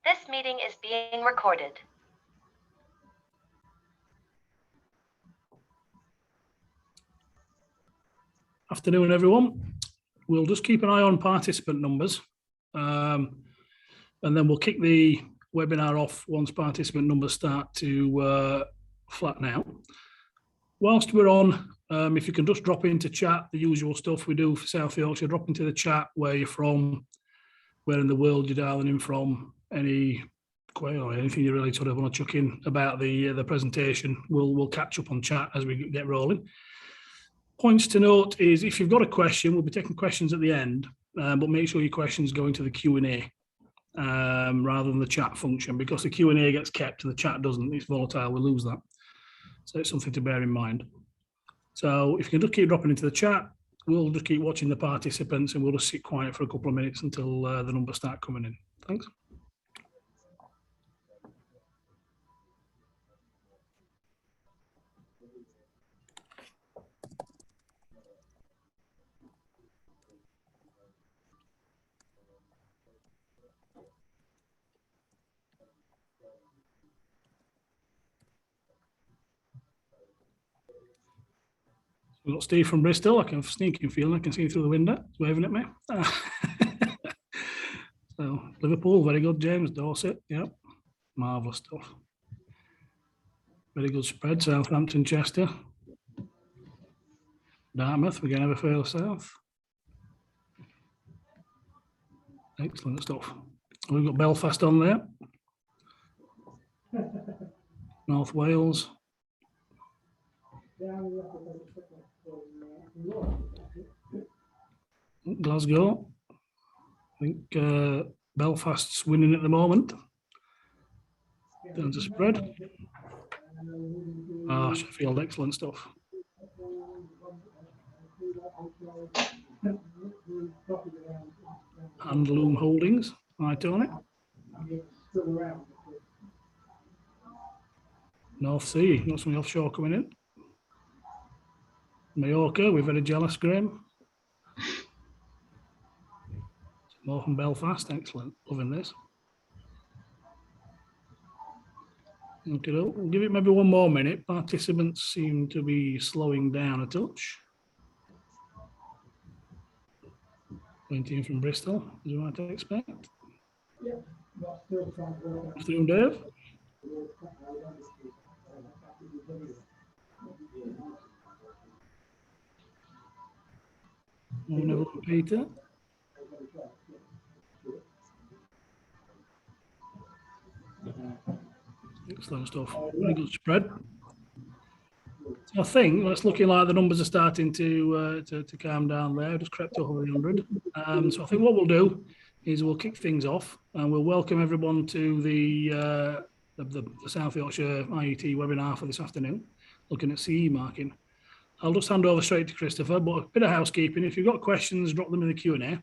This meeting is being recorded. Afternoon, everyone. We'll just keep an eye on participant numbers, and then we'll kick the webinar off once participant numbers start to flatten out. Whilst we're on, if you can just drop into chat, the usual stuff we do for South Yorkshire, drop into the chat where you're from, where in the world you're dialing in from, anything you really sort of want to chuck in about the presentation. We'll catch up on chat as we get rolling. Points to note is if you've got a question, we'll be taking questions at the end, but make sure your questions go into the Q&A rather than the chat function, because the Q&A gets kept and the chat doesn't. It's volatile, we lose that. So it's something to bear in mind. So if you can just keep dropping into the chat, we'll just keep watching the participants and we'll just sit quiet for a couple of minutes until the numbers start coming in. Thanks. We've got Steve from Bristol. I can sneaking feel. I can see through the window. He's waving at me. So Liverpool, very good. James Dorset, yep, marvellous stuff. Very good spread. Southampton, Chester, Dartmouth. We're going to have a fail south. Excellent stuff. We've got Belfast on there. North Wales. Glasgow. I think Belfast's winning at the moment. Down to spread. Sheffield, excellent stuff. Handloom Holdings. Hi, Tony. North Sea, got some offshore coming in. Mallorca, we're very jealous, Graham. More from Belfast, excellent, loving this. Okay, we'll give it maybe one more minute. Participants seem to be slowing down a touch. 19 from Bristol, as you might expect. Afternoon, Dave. Neville and Peter. Excellent stuff. Really good spread. So I think it's looking like the numbers are starting to calm down there. Just crept over the 100. So I think what we'll do is we'll kick things off and we'll welcome everyone to the South Yorkshire IET webinar for this afternoon, looking at CE marking. I'll just hand over straight to Christopher, but a bit of housekeeping. If you've got questions, drop them in the Q&A.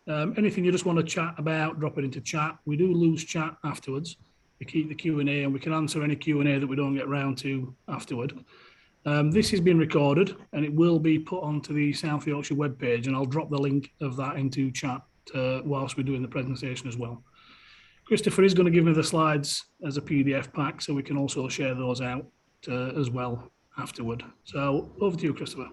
Anything you just want to chat about, drop it into chat. We do lose chat afterwards. We keep the Q&A and we can answer any Q&A that we don't get round to afterward. This has been recorded and it will be put onto the South Yorkshire webpage, and I'll drop the link of that into chat whilst we're doing the presentation as well. Christopher is going to give me the slides as a PDF pack, so we can also share those out as well afterward. So over to you, Christopher.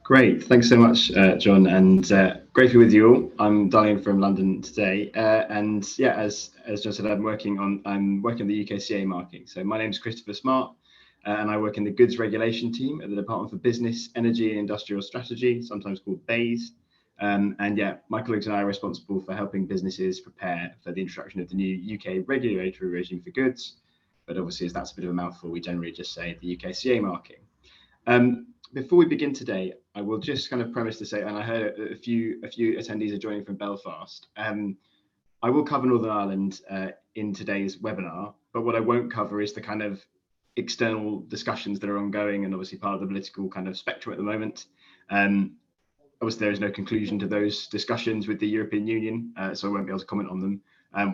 Great, thanks so much, John, and great to be with you all. I'm dialing from London today, and yeah, as John said, I'm working on the UKCA Marking. So my name is Christopher Smart, and I work in the Goods Regulation team at the Department for Business, Energy and Industrial Strategy, sometimes called BEIS. And yeah, my colleagues and I are responsible for helping businesses prepare for the introduction of the new UK regulatory regime for goods. But obviously, as that's a bit of a mouthful, we generally just say the UKCA marking. Before we begin today, I will just kind of premise to say, and I heard a few attendees are joining from Belfast. I will cover Northern Ireland in today's webinar, but what I won't cover is the kind of external discussions that are ongoing and obviously part of the political kind of spectrum at the moment. Obviously, there is no conclusion to those discussions with the European Union, so I won't be able to comment on them.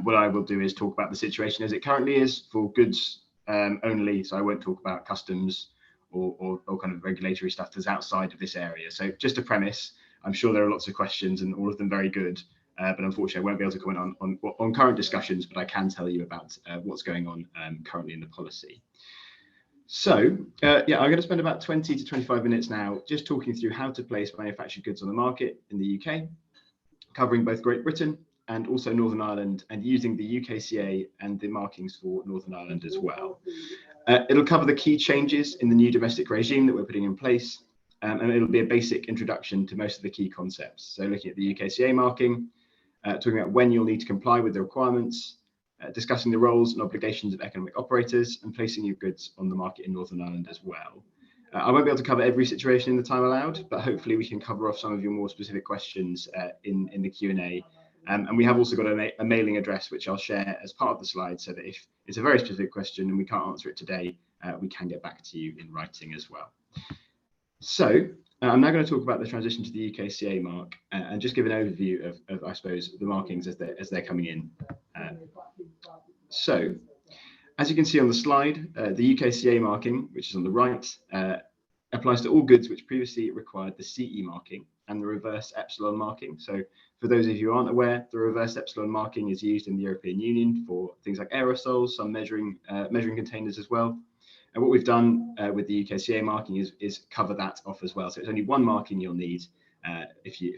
What I will do is talk about the situation as it currently is for goods only, so I won't talk about customs or kind of regulatory stuff that's outside of this area. So just a premise, I'm sure there are lots of questions and all of them very good, but unfortunately I won't be able to comment on current discussions, but I can tell you about what's going on currently in the policy. So yeah, I'm going to spend about 20 to 25 minutes now just talking through how to place manufactured goods on the market in the UK, covering both Great Britain and also Northern Ireland, and using the UKCA and the markings for Northern Ireland as well. It'll cover the key changes in the new domestic regime that we're putting in place, and it'll be a basic introduction to most of the key concepts. So looking at the UKCA marking, talking about when you'll need to comply with the requirements, discussing the roles and obligations of economic operators, and placing your goods on the market in Northern Ireland as well. I won't be able to cover every situation in the time allowed, but hopefully we can cover off some of your more specific questions in the Q&A. And we have also got a mailing address, which I'll share as part of the slide, so that if it's a very specific question and we can't answer it today, we can get back to you in writing as well. So I'm now going to talk about the transition to the UKCA mark and just give an overview of I suppose, the markings as they're coming in. So as you can see on the slide, the UKCA marking, which is on the right, applies to all goods which previously required the CE marking and the reverse epsilon marking. So for those of you who aren't aware, the reverse epsilon marking is used in the European Union for things like aerosols, some measuring containers as well. And what we've done with the UKCA marking is cover that off as well. So it's only one marking you'll need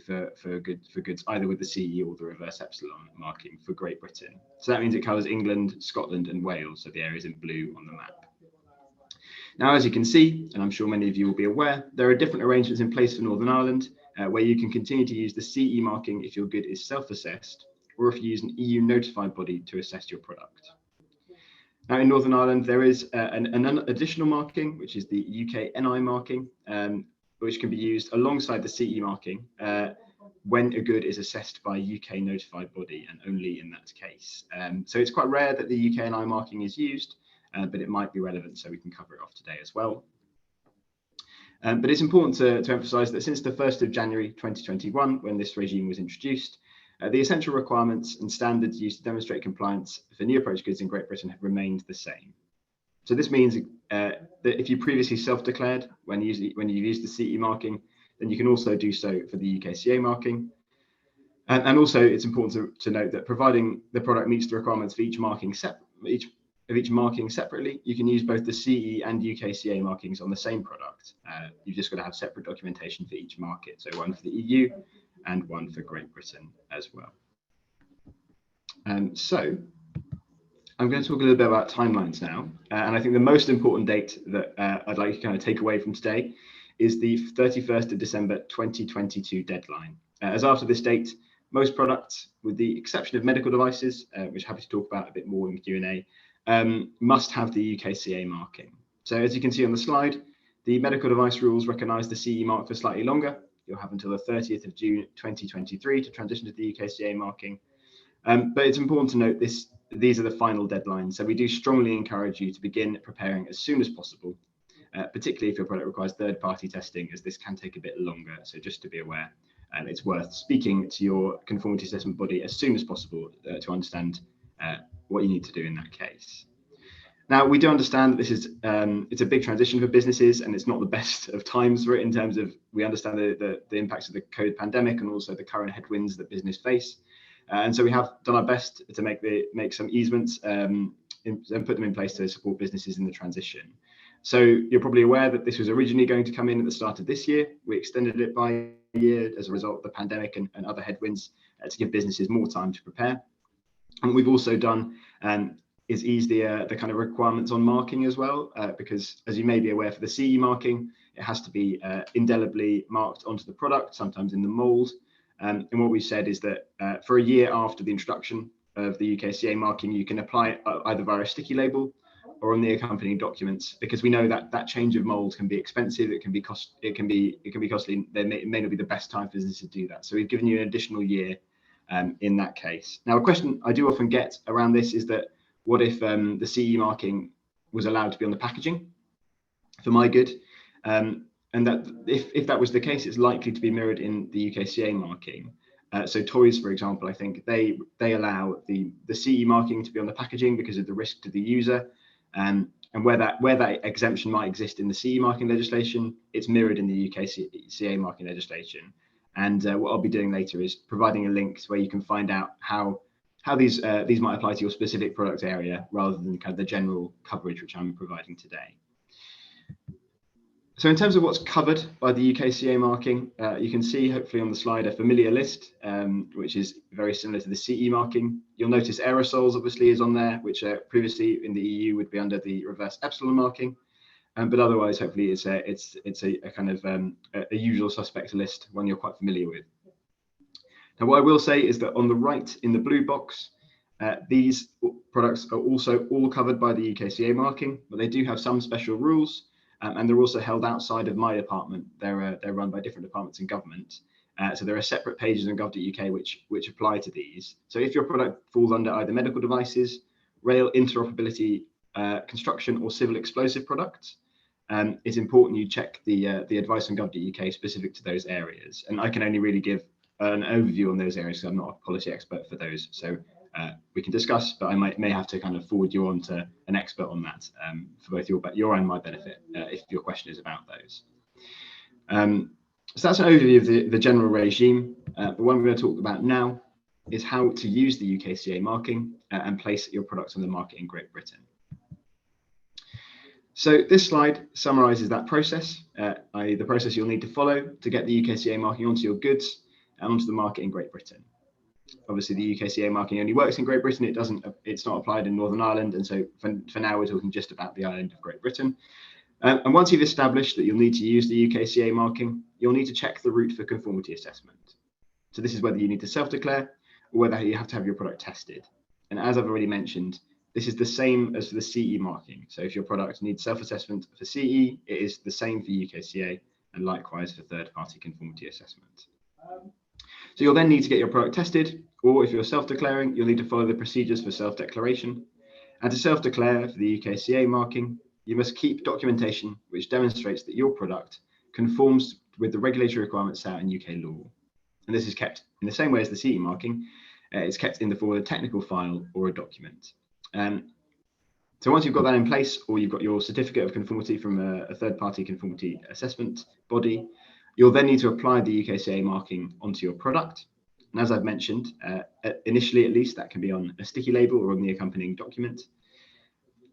for goods either with the CE or the reverse epsilon marking for Great Britain. So that means it covers England, Scotland and Wales, so the areas in blue on the map. Now, as you can see, and I'm sure many of you will be aware, there are different arrangements in place for Northern Ireland where you can continue to use the CE marking if your good is self-assessed or if you use an EU notified body to assess your product. Now, in Northern Ireland, there is an additional marking, which is the UKNI marking, which can be used alongside the CE marking when a good is assessed by a UK notified body, and only in that case. So it's quite rare that the UKNI marking is used, but it might be relevant, so we can cover it off today as well. But it's important to emphasise that since the 1st of January 2021, when this regime was introduced, the essential requirements and standards used to demonstrate compliance for new approach goods in Great Britain have remained the same. So this means that if you previously self-declared when you used the CE marking, then you can also do so for the UKCA marking. And also it's important to note that providing the product meets the requirements for each marking separately, you can use both the CE and UKCA markings on the same product. You've just got to have separate documentation for each market. So one for the EU and one for Great Britain as well. So I'm going to talk a little bit about timelines now. And I think the most important date that I'd like you to kind of take away from today is the 31st of December 2022 deadline. As after this date, most products, with the exception of medical devices, which I'm happy to talk about a bit more in Q&A, must have the UKCA marking. So as you can see on the slide, the medical device rules recognise the CE mark for slightly longer. You'll have until the 30th of June 2023 to transition to the UKCA marking. But it's important to note these are the final deadlines. So we do strongly encourage you to begin preparing as soon as possible, particularly if your product requires third-party testing, as this can take a bit longer. So just to be aware, it's worth speaking to your conformity assessment body as soon as possible to understand what you need to do in that case. Now, we do understand that this is it's a big transition for businesses, and it's not the best of times for it in terms of we understand the impacts of the COVID pandemic and also the current headwinds that business face. And so we have done our best to make some easements and put them in place to support businesses in the transition. So you're probably aware that this was originally going to come in at the start of this year. We extended it by a year as a result of the pandemic and other headwinds to give businesses more time to prepare. And what we've also done is ease the kind of requirements on marking as well, because as you may be aware, for the CE marking, it has to be indelibly marked onto the product, sometimes in the mold. And what we said is that for a year after the introduction of the UKCA marking, you can apply it either via a sticky label or on the accompanying documents, because we know that that change of mold can be expensive, it can be costly. It may not be the best time for businesses to do that. So we've given you an additional year in that case. Now, a question I do often get around this is that what if the CE marking was allowed to be on the packaging for my good? And that if that was the case, it's likely to be mirrored in the UKCA marking. So toys, for example, I think they allow the CE marking to be on the packaging because of the risk to the user. And where that exemption might exist in the CE marking legislation, it's mirrored in the UKCA marking legislation. And what I'll be doing later is providing a link where you can find out how these might apply to your specific product area rather than kind of the general coverage which I'm providing today. So in terms of what's covered by the UKCA marking, you can see hopefully on the slide a familiar list, which is very similar to the CE marking. You'll notice aerosols obviously is on there, which previously in the EU would be under the reverse epsilon marking. But otherwise, hopefully, it's a kind of a usual suspect list, one you're quite familiar with. Now, what I will say is that on the right in the blue box, these products are also all covered by the UKCA marking, but they do have some special rules, and they're also held outside of my department. They're run by different departments in government. So there are separate pages on gov.uk which apply to these. So if your product falls under either medical devices, rail interoperability, construction, or civil explosive products, it's important you check the advice on gov.uk specific to those areas. And I can only really give an overview on those areas because I'm not a policy expert for those. So we can discuss, but I may have to kind of forward you on to an expert on that for both your and my benefit if your question is about those. So that's an overview of the general regime. But what I'm going to talk about now is how to use the UKCA marking and place your products on the market in Great Britain. So this slide summarizes that process, i.e. the process you'll need to follow to get the UKCA marking onto your goods and onto the market in Great Britain. Obviously, the UKCA marking only works in Great Britain. It's not applied in Northern Ireland. And so for now, we're talking just about the island of Great Britain. And once you've established that you'll need to use the UKCA marking, you'll need to check the route for conformity assessment. So this is whether you need to self-declare or whether you have to have your product tested. And as I've already mentioned, this is the same as for the CE marking. So if your product needs self-assessment for CE, it is the same for UKCA and likewise for third-party conformity assessment. So you'll then need to get your product tested, or if you're self-declaring, you'll need to follow the procedures for self-declaration. And to self-declare for the UKCA marking, you must keep documentation which demonstrates that your product conforms with the regulatory requirements set out in UK law. And this is kept in the same way as the CE marking. It's kept in the form of a technical file or a document. So once you've got that in place, or you've got your certificate of conformity from a third-party conformity assessment body, you'll then need to apply the UKCA marking onto your product. And as I've mentioned, initially at least, that can be on a sticky label or on the accompanying document.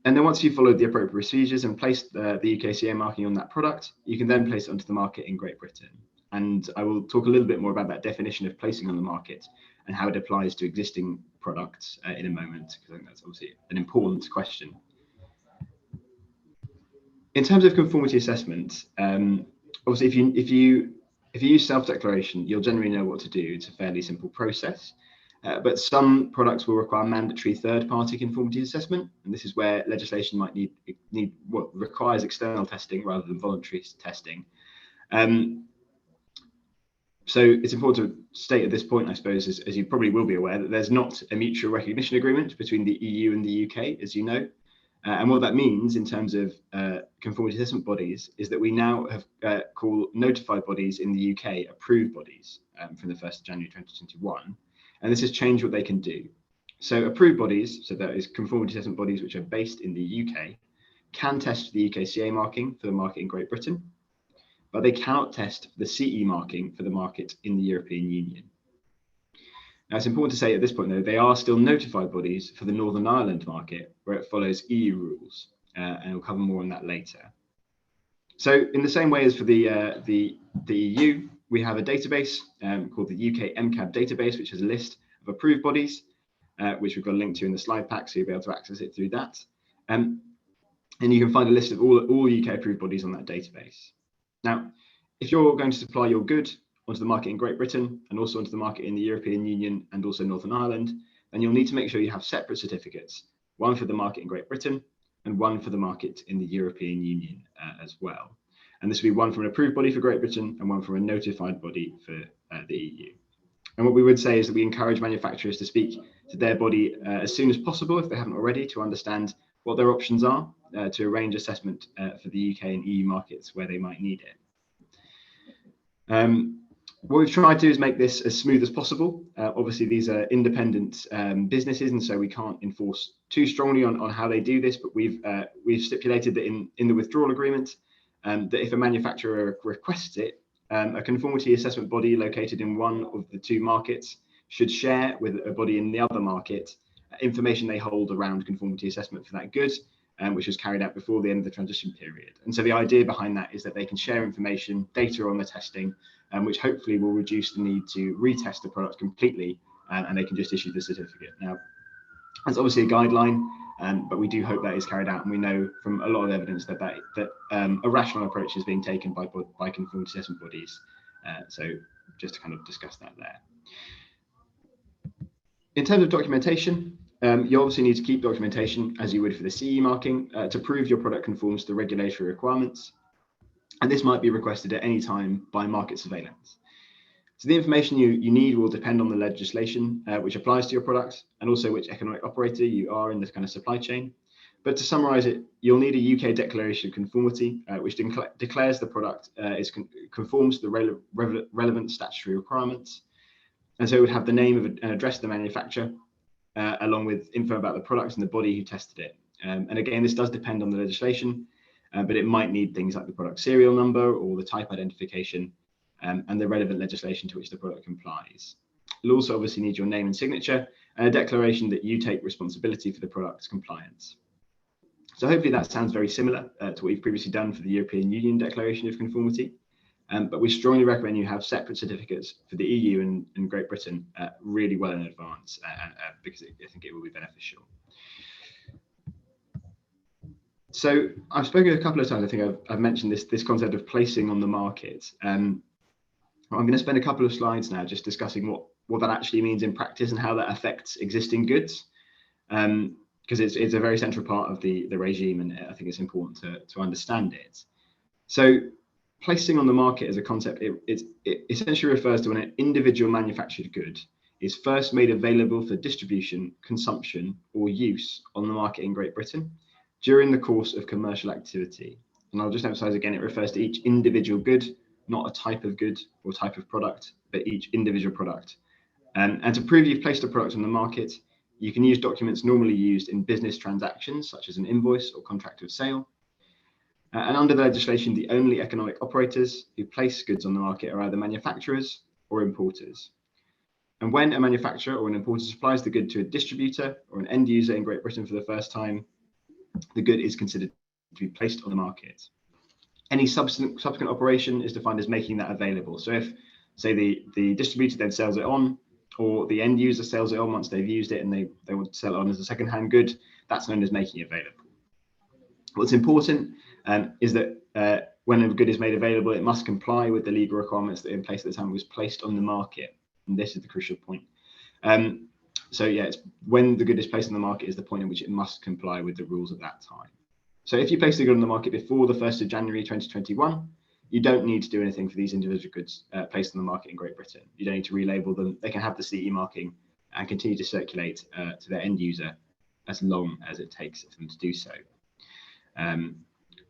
And then once you've followed the appropriate procedures and placed the UKCA marking on that product, you can then place it onto the market in Great Britain. And I will talk a little bit more about that definition of placing on the market and how it applies to existing products in a moment, because I think that's obviously an important question. In terms of conformity assessment, obviously if you use self-declaration, you'll generally know what to do. It's a fairly simple process. But some products will require mandatory third-party conformity assessment, and this is where legislation might need what requires external testing rather than voluntary testing. So it's important to state at this point, I suppose, as you probably will be aware, that there's not a mutual recognition agreement between the EU and the UK, as you know. And what that means in terms of conformity assessment bodies is that we now have call notified bodies in the UK approved bodies from the 1st of January 2021. And this has changed what they can do. So approved bodies, so that is conformity assessment bodies which are based in the UK, can test the UKCA marking for the market in Great Britain, but they cannot test the CE marking for the market in the European Union. Now, it's important to say at this point, though, they are still notified bodies for the Northern Ireland market, where it follows EU rules, and we'll cover more on that later. So in the same way as for the EU, we have a database called the UK MCAB database, which has a list of approved bodies, which we've got a link to in the slide pack, so you'll be able to access it through that. And you can find a list of all UK approved bodies on that database. Now, if you're going to supply your good onto the market in Great Britain and also onto the market in the European Union and also Northern Ireland, then you'll need to make sure you have separate certificates, one for the market in Great Britain and one for the market in the European Union as well. And this will be one from an approved body for Great Britain and one from a notified body for the EU. And what we would say is that we encourage manufacturers to speak to their body as soon as possible, if they haven't already, to understand what their options are to arrange assessment for the UK and EU markets where they might need it. What we've tried to do is make this as smooth as possible. Obviously, these are independent businesses, and so we can't enforce too strongly on how they do this, but we've stipulated that in the withdrawal agreement, that if a manufacturer requests it, a conformity assessment body located in one of the two markets should share with a body in the other market information they hold around conformity assessment for that good, which was carried out before the end of the transition period. And so the idea behind that is that they can share information, data on the testing, which hopefully will reduce the need to retest the product completely, and they can just issue the certificate. Now, that's obviously a guideline, but we do hope that is carried out, and we know from a lot of evidence that a rational approach is being taken by conformity assessment bodies. So just to kind of discuss that there. In terms of documentation, you obviously need to keep documentation as you would for the CE marking to prove your product conforms to regulatory requirements. And this might be requested at any time by market surveillance. So the information you need will depend on the legislation which applies to your product, and also which economic operator you are in this kind of supply chain. But to summarize it, you'll need a UK declaration of conformity, which declares the product conforms to the relevant statutory requirements. And so it would have the name of and address of the manufacturer, along with info about the product and the body who tested it. And again, this does depend on the legislation, but it might need things like the product serial number or the type identification, and the relevant legislation to which the product complies. You'll also obviously need your name and signature, and a declaration that you take responsibility for the product's compliance. So hopefully that sounds very similar to what we've previously done for the European Union Declaration of Conformity. But we strongly recommend you have separate certificates for the EU and Great Britain really well in advance, because I think it will be beneficial. So I've spoken a couple of times, I think I've mentioned this concept of placing on the market. I'm going to spend a couple of slides now just discussing what that actually means in practice and how that affects existing goods, because it's a very central part of the regime, and I think it's important to understand it. So placing on the market as a concept, it essentially refers to when an individual manufactured good is first made available for distribution, consumption, or use on the market in Great Britain during the course of commercial activity. And I'll just emphasize again, it refers to each individual good, not a type of good or type of product, but each individual product. And to prove you've placed a product on the market, you can use documents normally used in business transactions, such as an invoice or contract of sale. And under the legislation, the only economic operators who place goods on the market are either manufacturers or importers. And when a manufacturer or an importer supplies the good to a distributor or an end user in Great Britain for the first time, the good is considered to be placed on the market. Any subsequent operation is defined as making that available. So if, say, the distributor then sells it on, or the end user sells it on once they've used it and they want to sell it on as a second-hand good, that's known as making it available. What's important is that when a good is made available, it must comply with the legal requirements that are in place at the time it was placed on the market. And this is the crucial point. So yeah, it's when the good is placed on the market is the point in which it must comply with the rules at that time. So if you place the good on the market before the 1st of January 2021, you don't need to do anything for these individual goods placed on the market in Great Britain. You don't need to relabel them. They can have the CE marking and continue to circulate to their end user as long as it takes for them to do so.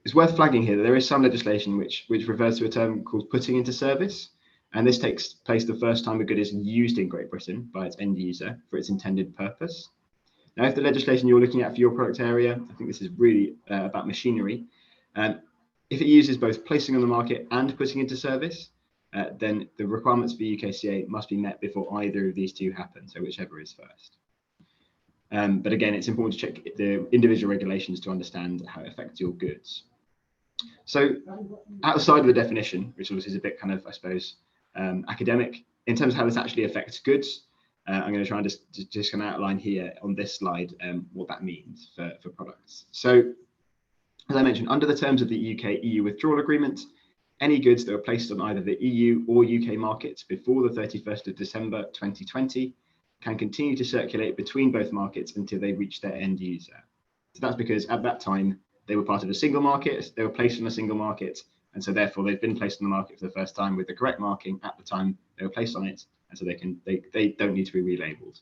It's worth flagging here that there is some legislation which refers to a term called putting into service, and this takes place the first time a good is used in Great Britain by its end user for its intended purpose. Now, if the legislation you're looking at for your product area, I think this is really about machinery, if it uses both placing on the market and putting into service, then the requirements for UKCA must be met before either of these two happen, so whichever is first. But again, it's important to check the individual regulations to understand how it affects your goods. So outside of the definition, which obviously is a bit kind of, I suppose, academic, in terms of how this actually affects goods, I'm going to try and just kind of outline here on this slide what that means for products. So as I mentioned, under the terms of the UK-EU withdrawal agreement, any goods that were placed on either the EU or UK markets before the 31st of December 2020 can continue to circulate between both markets until they reach their end user. So that's because at that time, they were part of a single market, they were placed on a single market, and so therefore they've been placed on the market for the first time with the correct marking at the time they were placed on it, and so they don't need to be relabeled.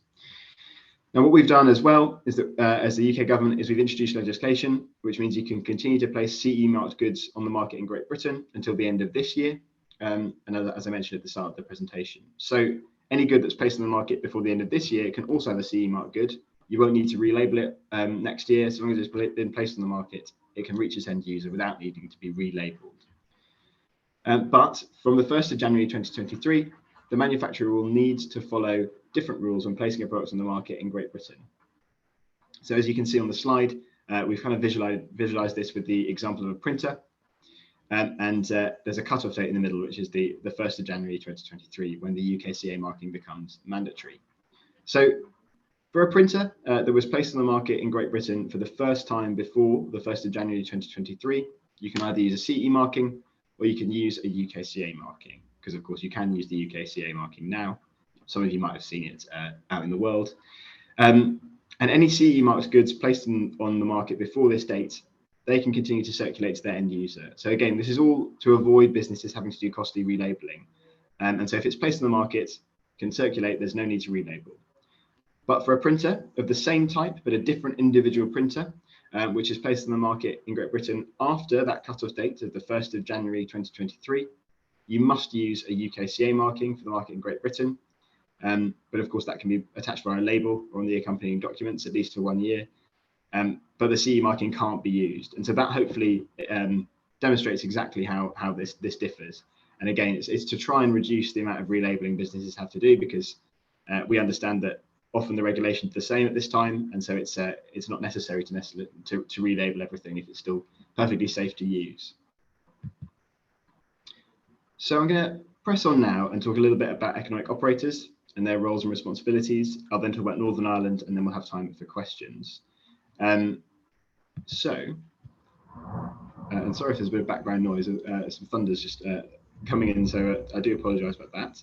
Now, what we've done as well is that as the UK government is we've introduced legislation, which means you can continue to place CE marked goods on the market in Great Britain until the end of this year, and as I mentioned at the start of the presentation. So any good that's placed on the market before the end of this year can also have a CE marked good. You won't need to relabel it next year. As long as it's been placed on the market, it can reach its end user without needing to be relabeled. But from the 1st of January 2023, the manufacturer will need to follow different rules when placing a product on the market in Great Britain. So as you can see on the slide, we've kind of visualized this with the example of a printer. There's a cutoff date in the middle, which is the 1st of January 2023, when the UKCA marking becomes mandatory. So for a printer that was placed on the market in Great Britain for the first time before the 1st of January 2023, you can either use a CE marking or you can use a UKCA marking, because of course you can use the UKCA marking now. Some of you might have seen it out in the world. And any CE marked goods placed on the market before this date, they can continue to circulate to their end user. So again, this is all to avoid businesses having to do costly relabeling. And so if it's placed on the market, can circulate, there's no need to relabel. But for a printer of the same type, but a different individual printer, which is placed on the market in Great Britain after that cutoff date of the 1st of January 2023, you must use a UKCA marking for the market in Great Britain. But of course, that can be attached via a label or on the accompanying documents, at least for 1 year. But the CE marking can't be used. And so that hopefully demonstrates exactly how this differs. And again, it's to try and reduce the amount of relabeling businesses have to do, because we understand that often the regulations are the same at this time, and so it's not necessary to relabel everything if it's still perfectly safe to use. So I'm going to press on now and talk a little bit about economic operators and their roles and responsibilities. I'll then talk about Northern Ireland, and then we'll have time for questions. And sorry if there's a bit of background noise. Some thunder's just coming in, so I do apologise about that.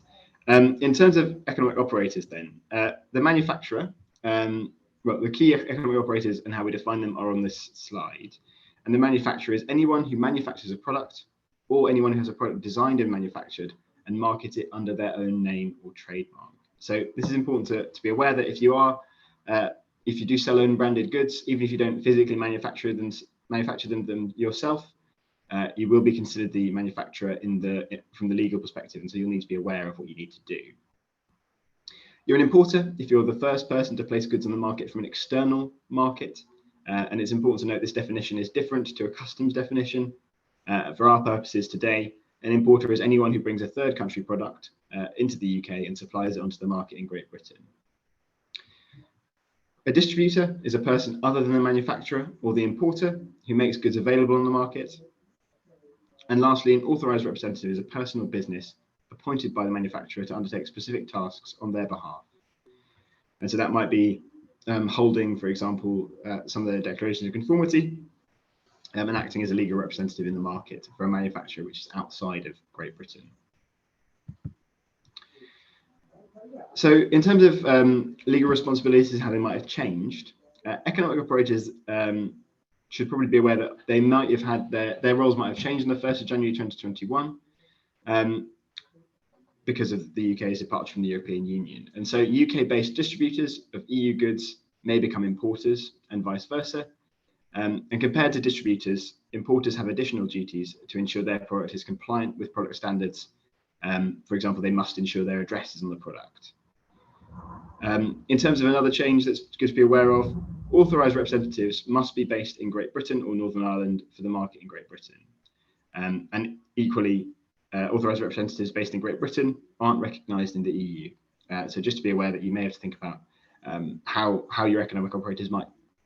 In terms of economic operators then, the manufacturer, well, the key economic operators and how we define them are on this slide. And the manufacturer is anyone who manufactures a product, or anyone who has a product designed and manufactured and market it under their own name or trademark. So this is important to be aware that if you do sell own branded goods, even if you don't physically manufacture them yourself, you will be considered the manufacturer from the legal perspective, and so you'll need to be aware of what you need to do. You're an importer if you're the first person to place goods on the market from an external market, and it's important to note this definition is different to a customs definition. For our purposes today, an importer is anyone who brings a third country product into the UK and supplies it onto the market in Great Britain. A distributor is a person other than the manufacturer or the importer who makes goods available on the market. And lastly, an authorised representative is a person or business appointed by the manufacturer to undertake specific tasks on their behalf. And so that might be holding, for example, some of the declarations of conformity and acting as a legal representative in the market for a manufacturer which is outside of Great Britain. So in terms of legal responsibilities, how they might have changed, economic operators should probably be aware that they might have had their roles might have changed on the 1st of January 2021 because of the UK's departure from the European Union. And so UK-based distributors of EU goods may become importers and vice versa. And compared to distributors, importers have additional duties to ensure their product is compliant with product standards. For example, they must ensure their address is on the product. In terms of another change that's good to be aware of, authorised representatives must be based in Great Britain or Northern Ireland for the market in Great Britain. And equally, authorised representatives based in Great Britain aren't recognised in the EU. So just to be aware that you may have to think about how your economic operators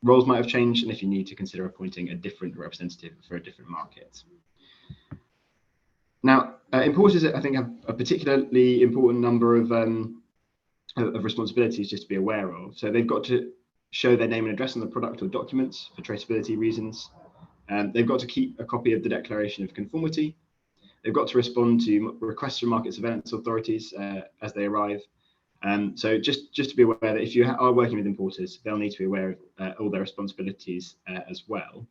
roles might have changed, and if you need to consider appointing a different representative for a different market. Now, importers, I think, have a particularly important number of responsibilities just to be aware of. So they've got to show their name and address on the product or documents for traceability reasons. They've got to keep a copy of the declaration of conformity. They've got to respond to requests from market surveillance authorities as they arrive. So just to be aware that if you are working with importers, they'll need to be aware of all their responsibilities as well.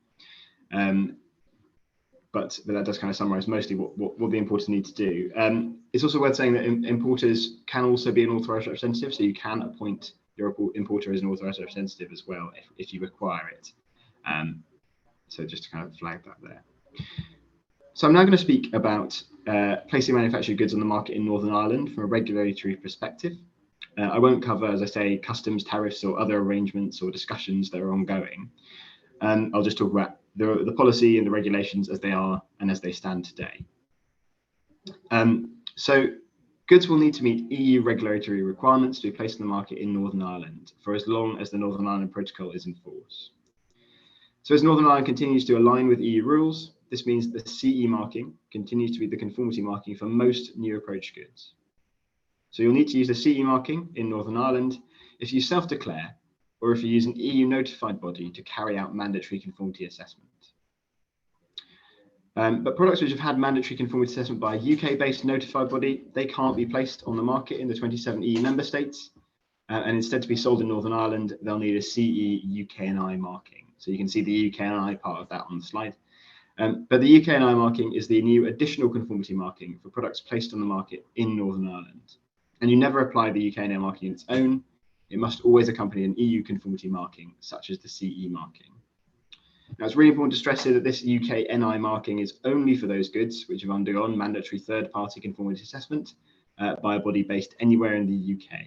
But that does kind of summarise mostly what the importers need to do. It's also worth saying that importers can also be an authorised representative, so you can appoint your importer as an authorised representative as well if you require it. So just to kind of flag that there. So I'm now going to speak about placing manufactured goods on the market in Northern Ireland from a regulatory perspective. I won't cover, as I say, customs, tariffs, or other arrangements or discussions that are ongoing. I'll just talk about the policy and the regulations as they are and as they stand today. So goods will need to meet EU regulatory requirements to be placed on the market in Northern Ireland for as long as the Northern Ireland Protocol is in force. So as Northern Ireland continues to align with EU rules, this means the CE marking continues to be the conformity marking for most new approach goods. So you'll need to use the CE marking in Northern Ireland if you self-declare or if you use an EU notified body to carry out mandatory conformity assessment. But products which have had mandatory conformity assessment by a UK-based notified body, they can't be placed on the market in the 27 EU member states. And instead to be sold in Northern Ireland, they'll need a CE UKNI marking. So you can see the UKNI part of that on the slide. But the UKNI marking is the new additional conformity marking for products placed on the market in Northern Ireland. And you never apply the UKNI marking on its own. It must always accompany an EU conformity marking, such as the CE marking. Now, it's really important to stress here that this UKNI marking is only for those goods which have undergone mandatory third-party conformity assessment by a body based anywhere in the UK.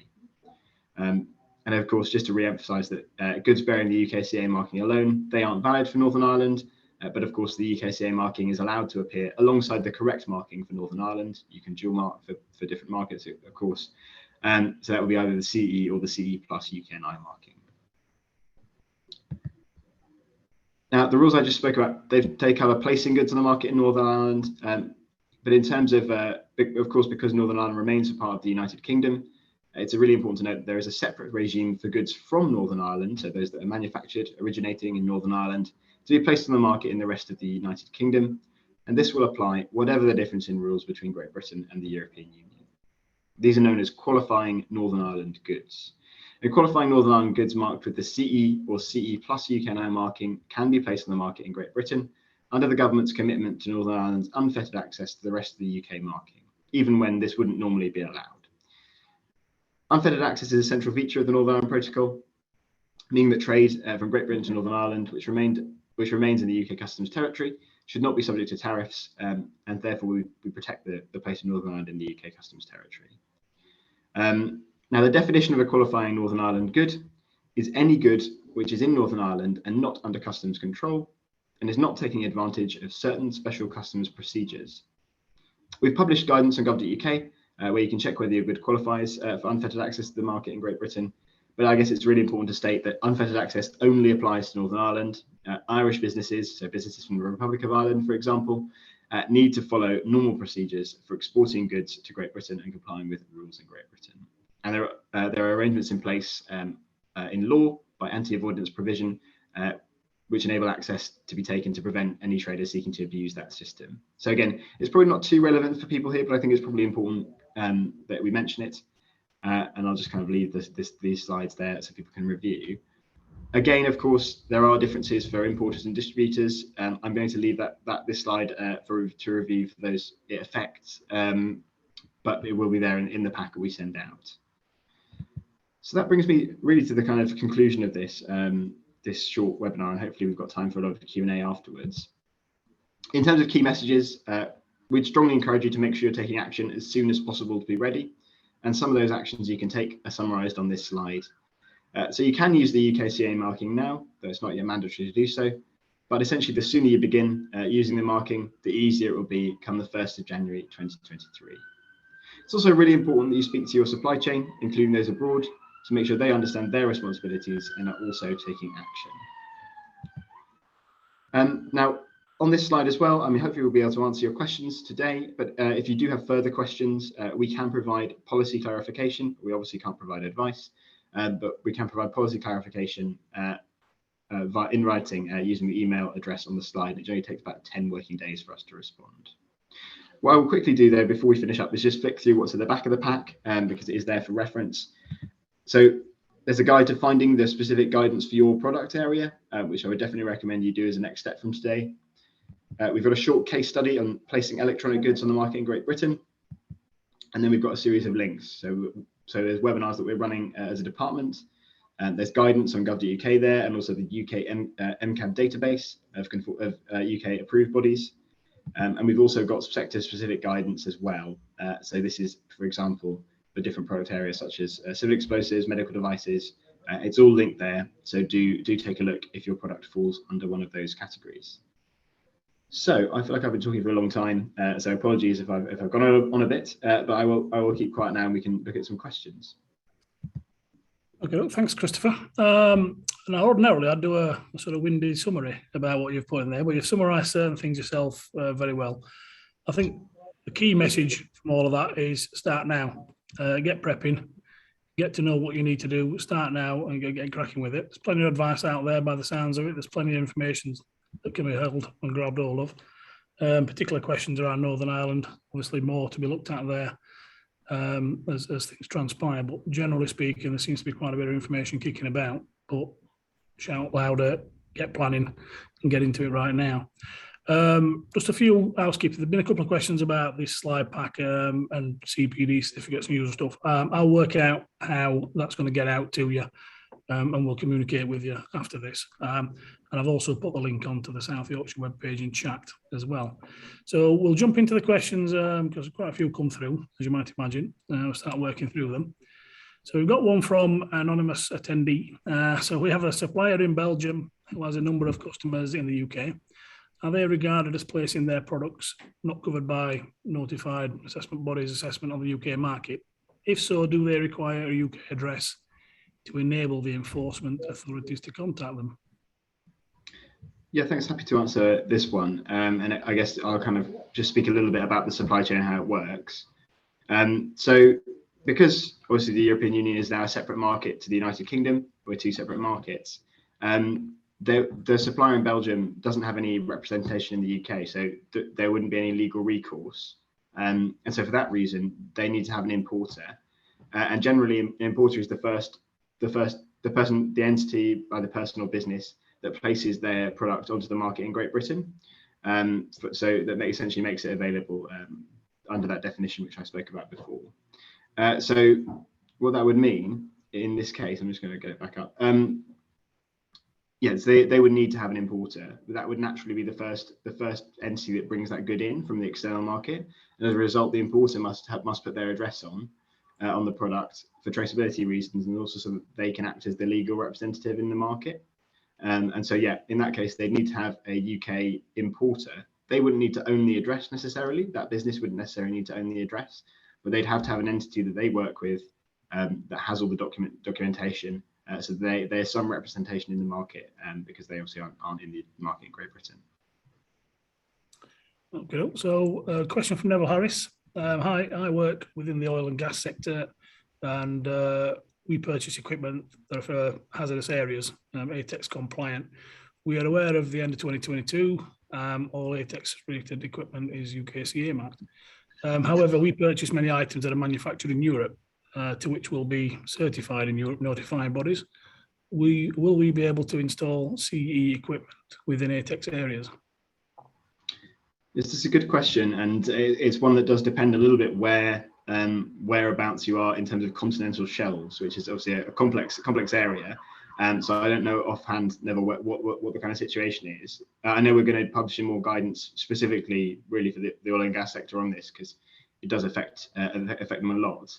And of course, just to re-emphasise that goods bearing the UKCA marking alone, they aren't valid for Northern Ireland, but of course the UKCA marking is allowed to appear alongside the correct marking for Northern Ireland. You can dual mark for different markets, of course. So that will be either the CE or the CE plus UKNI marking. Now, the rules I just spoke about, they cover placing goods on the market in Northern Ireland, but in terms of course, because Northern Ireland remains a part of the United Kingdom, it's really important to note that there is a separate regime for goods from Northern Ireland, so those that are manufactured, originating in Northern Ireland, to be placed on the market in the rest of the United Kingdom. And this will apply whatever the difference in rules between Great Britain and the European Union. These are known as qualifying Northern Ireland goods. And qualifying Northern Ireland goods marked with the CE or CE plus UKNI marking can be placed on the market in Great Britain under the government's commitment to Northern Ireland's unfettered access to the rest of the UK marking, even when this wouldn't normally be allowed. Unfettered access is a central feature of the Northern Ireland Protocol, meaning that trade from Great Britain to Northern Ireland, which remains in the UK customs territory, should not be subject to tariffs, and therefore we protect the place of Northern Ireland in the UK customs territory. Now, the definition of a qualifying Northern Ireland good is any good which is in Northern Ireland and not under customs control, and is not taking advantage of certain special customs procedures. We've published guidance on gov.uk, where you can check whether your good qualifies for unfettered access to the market in Great Britain. But I guess it's really important to state that unfettered access only applies to Northern Ireland. Irish businesses, so businesses from the Republic of Ireland, for example, need to follow normal procedures for exporting goods to Great Britain and complying with rules in Great Britain. And there are arrangements in place in law by anti-avoidance provision, which enable access to be taken to prevent any traders seeking to abuse that system. So again, it's probably not too relevant for people here, but I think it's probably important that we mention it. And I'll just kind of leave these slides there so people can review. Again, of course, there are differences for importers and distributors. I'm going to leave this slide to review for those it affects, but it will be there in the pack that we send out. So that brings me really to the kind of conclusion of this short webinar, and hopefully we've got time for a lot of Q&A afterwards. In terms of key messages, we'd strongly encourage you to make sure you're taking action as soon as possible to be ready. And some of those actions you can take are summarised on this slide. So you can use the UKCA marking now, though it's not yet mandatory to do so. But essentially, the sooner you begin using the marking, the easier it will be come the 1st of January 2023. It's also really important that you speak to your supply chain, including those abroad, to make sure they understand their responsibilities and are also taking action. Now, on this slide as well, I mean, hopefully we'll be able to answer your questions today, but if you do have further questions, we can provide policy clarification. We obviously can't provide advice, but we can provide policy clarification in writing using the email address on the slide. It only takes about 10 working days for us to respond. What I will quickly do though, before we finish up, is just flick through what's at the back of the pack, because it is there for reference. So there's a guide to finding the specific guidance for your product area, which I would definitely recommend you do as a next step from today. We've got a short case study on placing electronic goods on the market in Great Britain. And then we've got a series of links. So there's webinars that we're running as a department. There's guidance on gov.uk there, and also the UK MCAD database of UK approved bodies. And we've also got sector-specific guidance as well. So this is, for example, for different product areas such as civil explosives, medical devices. It's all linked there. So do take a look if your product falls under one of those categories. So I feel like I've been talking for a long time, so apologies if I've gone on a bit, but I will keep quiet now and we can look at some questions. Okay, well, thanks, Christopher. Now, ordinarily, I'd do a sort of windy summary about what you've put in there, but you've summarised certain things yourself very well. I think the key message from all of that is start now. Get prepping, get to know what you need to do, start now and get cracking with it. There's plenty of advice out there by the sounds of it. There's plenty of information that can be held and grabbed hold of. Particular questions around Northern Ireland, obviously more to be looked at there. As things transpire, but generally speaking, there seems to be quite a bit of information kicking about. But shout louder, get planning, and get into it right now. Just a few housekeeping. There've been a couple of questions about this slide pack and CPD certificates and user stuff. I'll work out how that's going to get out to you, and we'll communicate with you after this. And I've also put the link onto the South Yorkshire webpage in chat as well. So we'll jump into the questions because quite a few come through, as you might imagine. We'll start working through them. So we've got one from an anonymous attendee. So we have a supplier in Belgium who has a number of customers in the UK. Are they regarded as placing their products not covered by notified assessment bodies assessment on the UK market? If so, do they require a UK address to enable the enforcement authorities to contact them? Yeah, thanks. Happy to answer this one. And I guess I'll kind of just speak a little bit about the supply chain and how it works. So because obviously the European Union is now a separate market to the United Kingdom, we're two separate markets. The supplier in Belgium doesn't have any representation in the UK, so there wouldn't be any legal recourse. And so for that reason, they need to have an importer. And generally, an importer is the entity, either person or business, that places their product onto the market in Great Britain. So that essentially makes it available under that definition, which I spoke about before. So what that would mean in this case, I'm just going to get it back up. Yes, they would need to have an importer. That would naturally be the first entity that brings that good in from the external market. And as a result, the importer must put their address on the product for traceability reasons, and also so that they can act as the legal representative in the market. And so, yeah, in that case, they'd need to have a UK importer. They wouldn't need to own the address necessarily. That business wouldn't necessarily need to own the address, but they'd have to have an entity that they work with that has all the documentation. So there's some representation in the market because they obviously aren't in the market in Great Britain. Okay, so a question from Neville Harris. Hi, I work within the oil and gas sector, and we purchase equipment that are for hazardous areas, ATEX compliant. We are aware of the end of 2022, all ATEX related equipment is UKCA marked. However, we purchase many items that are manufactured in Europe, to which will be certified in Europe notifying bodies. Will we be able to install CE equipment within ATEX areas? This is a good question, and it's one that does depend a little bit whereabouts you are in terms of continental shelves, which is obviously a complex area. So I don't know offhand, Neville, what the kind of situation is. I know we're going to publish some more guidance specifically, really, for the oil and gas sector on this, because it does affect them a lot.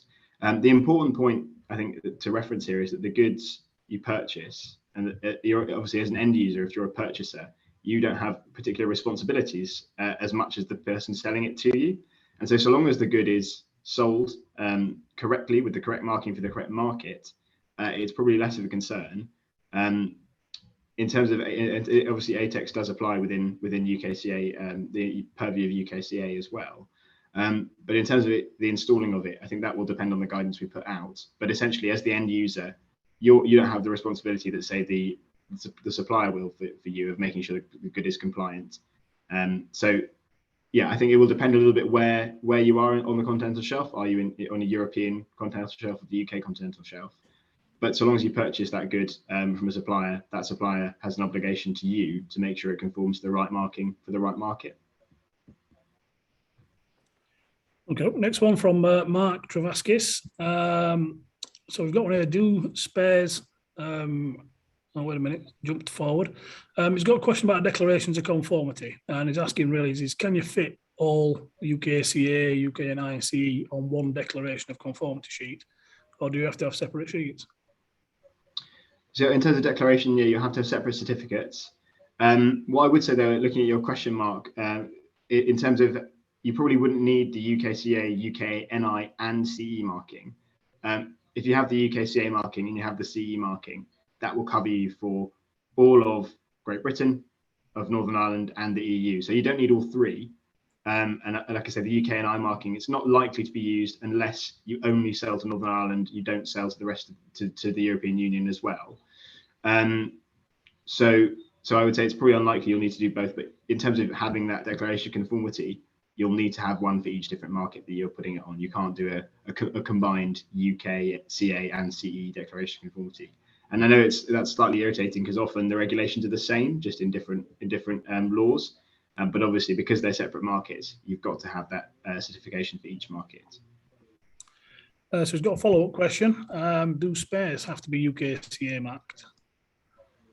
The important point, I think, to reference here is that the goods you purchase, and you're obviously as an end user, if you're a purchaser, you don't have particular responsibilities as much as the person selling it to you. And so long as the good is sold correctly with the correct marking for the correct market, it's probably less of a concern. In terms of, obviously ATEX does apply within UKCA, the purview of UKCA as well. But in terms of the installing of it, I think that will depend on the guidance we put out. But essentially, as the end user, you don't have the responsibility that, say, the supplier will for you, of making sure the good is compliant. So yeah, I think it will depend a little bit where you are on the continental shelf. Are you on a European continental shelf or the UK continental shelf? But so long as you purchase that good from a supplier, that supplier has an obligation to you to make sure it conforms to the right marking for the right market. Okay, next one from Mark Travaskis. So we've got one here, do spares, oh, wait a minute, jumped forward. He's got a question about declarations of conformity, and he's asking really, is can you fit all UKCA, UK and ICE on one declaration of conformity sheet, or do you have to have separate sheets? So in terms of declaration, yeah, you have to have separate certificates. What I would say though, looking at your question mark, in terms of, you probably wouldn't need the UKCA, UKNI and CE marking. If you have the UKCA marking and you have the CE marking, that will cover you for all of Great Britain, of Northern Ireland and the EU. So you don't need all three. And like I said, the UKNI marking, it's not likely to be used unless you only sell to Northern Ireland, you don't sell to the rest of, to the European Union as well. So I would say it's probably unlikely you'll need to do both, but in terms of having that declaration of conformity, you'll need to have one for each different market that you're putting it on. You can't do a combined UKCA and CE declaration of conformity. And I know that's slightly irritating because often the regulations are the same, just in different laws. But obviously, because they're separate markets, you've got to have that certification for each market. So he's got a follow-up question. Do spares have to be UKCA marked?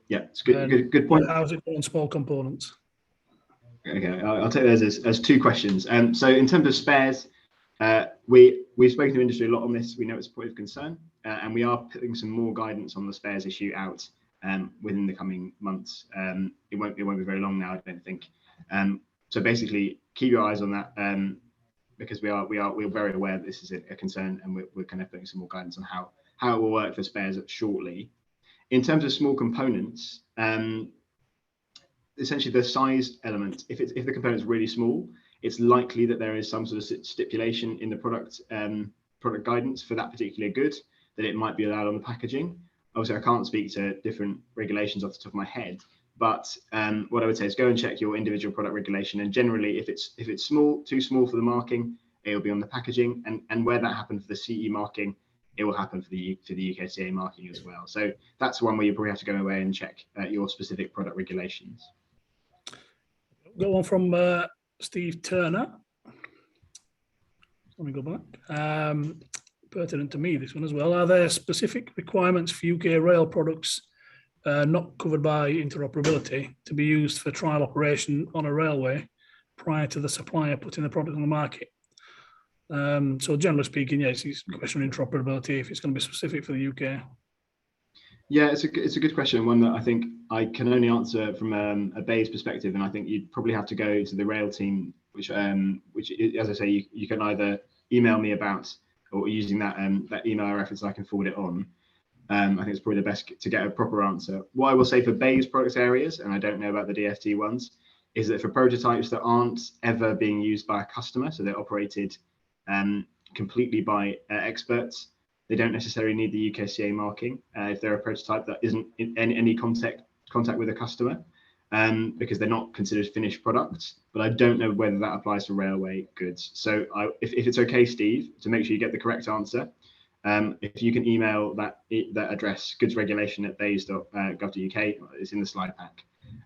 Yeah, it's good point. How's it on small components? Okay, I'll take those as two questions. So in terms of spares, we've spoken to industry a lot on this. We know it's a point of concern, and we are putting some more guidance on the spares issue out within the coming months. It won't be very long now, I don't think. So basically, keep your eyes on that because we're very aware that this is a concern, and we're kind of putting some more guidance on how it will work for spares shortly. In terms of small components, essentially the size element, if the component is really small, it's likely that there is some sort of stipulation in the product guidance for that particular good that it might be allowed on the packaging. Obviously, I can't speak to different regulations off the top of my head, but what I would say is go and check your individual product regulation. And generally, if it's small, too small for the marking, it will be on the packaging. And where that happened for the CE marking, it will happen for the UKCA marking as well. So that's one where you probably have to go away and check your specific product regulations. Got one from Steve Turner. Let me go back. Pertinent to me, this one as well. Are there specific requirements for UK rail products not covered by interoperability to be used for trial operation on a railway prior to the supplier putting the product on the market? So generally speaking, yes, it's a question of interoperability if it's going to be specific for the UK. Yeah, it's a good question, one that I think I can only answer from a BAE's perspective, and I think you'd probably have to go to the rail team, which as I say, you can either email me about, or using that email reference, I can forward it on. I think it's probably the best to get a proper answer. What I will say for BAE's product areas, and I don't know about the DFT ones, is that for prototypes that aren't ever being used by a customer, so they're operated completely by experts, they don't necessarily need the UKCA marking if they're a prototype that isn't in any contact with a customer, because they're not considered finished products. But I don't know whether that applies to railway goods. So if it's okay, Steve, to make sure you get the correct answer, if you can email that address, goodsregulation@baes.gov.uk, it's in the slide pack,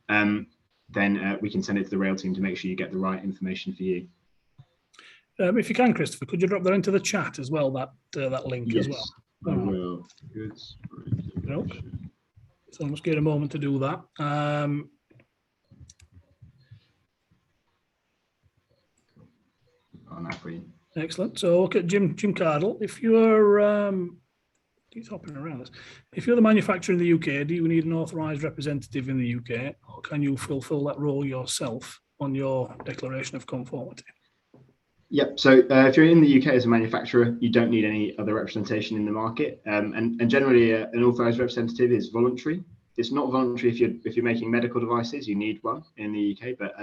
then we can send it to the rail team to make sure you get the right information for you. If you can, Christopher, could you drop that into the chat as well, that link as well? I will. Goods. So I must get a moment to do that. Excellent. So look at Jim Cardle. If you're he's hopping around this. If you're the manufacturer in the UK, do you need an authorised representative in the UK, or can you fulfil that role yourself on your declaration of conformity? Yep. So if you're in the UK as a manufacturer, you don't need any other representation in the market. And generally, an authorised representative is voluntary. It's not voluntary if you're making medical devices. You need one in the UK, but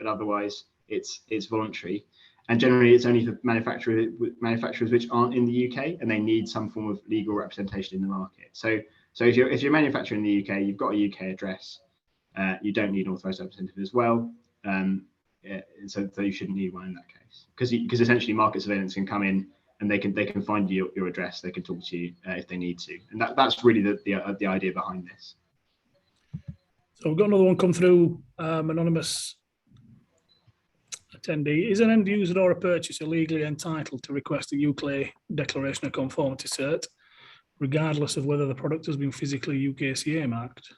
otherwise it's voluntary. And generally, it's only for manufacturers which aren't in the UK and they need some form of legal representation in the market. So if you're manufacturing in the UK, you've got a UK address. You don't need an authorised representative as well. So you shouldn't need one in that case, because essentially market surveillance can come in and they can find your address. They can talk to you if they need to, and that's really the idea behind this. So we've got another one come through, anonymous attendee. Is an end user or a purchaser legally entitled to request a UKCA declaration of conformity cert, regardless of whether the product has been physically UKCA marked?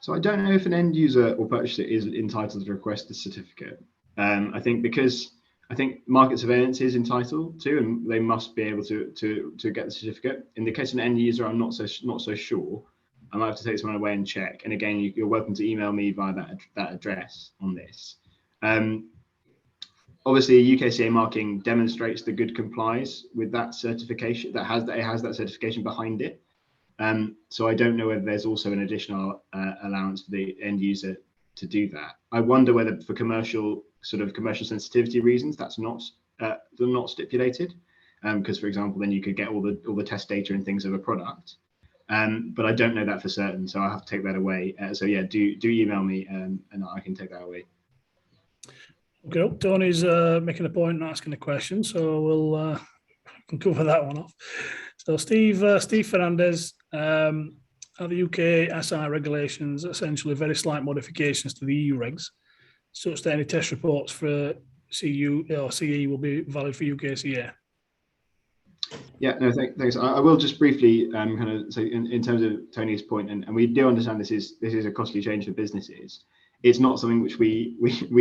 So I don't know if an end user or purchaser is entitled to request the certificate. I think market surveillance is entitled to, and they must be able to get the certificate. In the case of an end user, I'm not so sure. I might have to take this one away and check. And again, you're welcome to email me via that address on this. Obviously, UKCA marking demonstrates the good complies with that certification. It has that certification behind it. So I don't know whether there's also an additional allowance for the end user to do that. I wonder whether for commercial sensitivity reasons that's not stipulated. Because, for example, then you could get all the test data and things of a product. But I don't know that for certain, so I'll have to take that away. So yeah, do email me and I can take that away. Okay, Tony's making a point and asking a question, so we'll can cover that one off. So Steve Fernandez, are the UK SI regulations essentially very slight modifications to the EU regs, such that any test reports for CU or CE will be valid for UKCA? Yeah, no, thanks. I will just briefly kind of say in terms of Tony's point, and we do understand this is a costly change for businesses. It's not something which we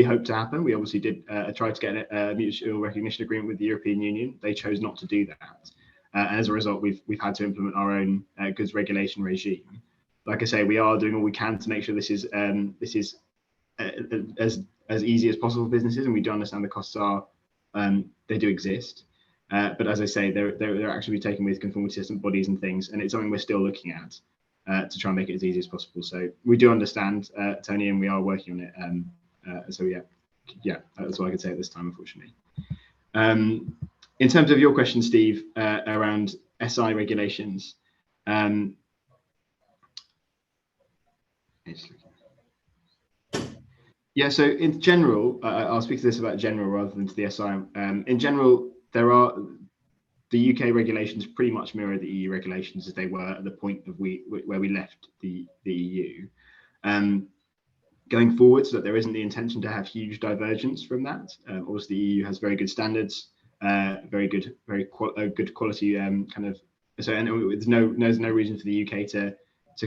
hope to happen. We obviously did try to get a mutual recognition agreement with the European Union. They chose not to do that, and as a result, we've had to implement our own goods regulation regime. Like I say, we are doing all we can to make sure this is as easy as possible for businesses, and we do understand the costs are they do exist. But as I say, they're actually taken with conformity assessment bodies and things, and it's something we're still looking at to try and make it as easy as possible. So we do understand, Tony, and we are working on it. So yeah, that's all I can say at this time, unfortunately. In terms of your question, Steve, around SI regulations, yeah. So in general, I'll speak to this about general rather than to the SI. In general, the UK regulations pretty much mirror the EU regulations as they were at the point of where we left the EU. Going forward, so that there isn't the intention to have huge divergence from that. Obviously, the EU has very good standards, very good quality kind of. So, and there's no reason for the UK to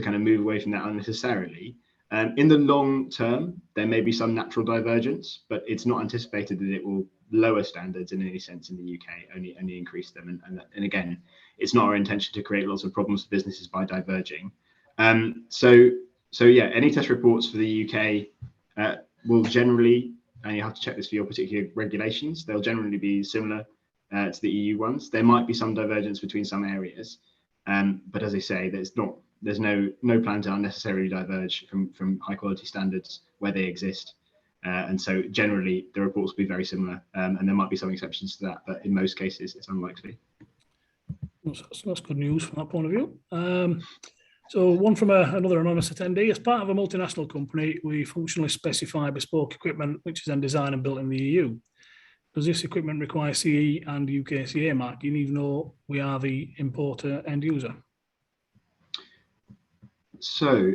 kind of move away from that unnecessarily. In the long term, there may be some natural divergence, but it's not anticipated that it will lower standards in any sense in the UK, only increase them. And again, it's not our intention to create lots of problems for businesses by diverging. So yeah, any test reports for the UK will generally, and you have to check this for your particular regulations, they'll generally be similar to the EU ones. There might be some divergence between some areas, but as I say, there's no plan to unnecessarily diverge from high quality standards where they exist. And so generally the reports will be very similar, and there might be some exceptions to that, but in most cases it's unlikely. That's good news from that point of view. So one from another anonymous attendee: as part of a multinational company, we functionally specify bespoke equipment which is then designed and built in the EU. Does this equipment require CE and UKCA marking, even though we are the importer end user? So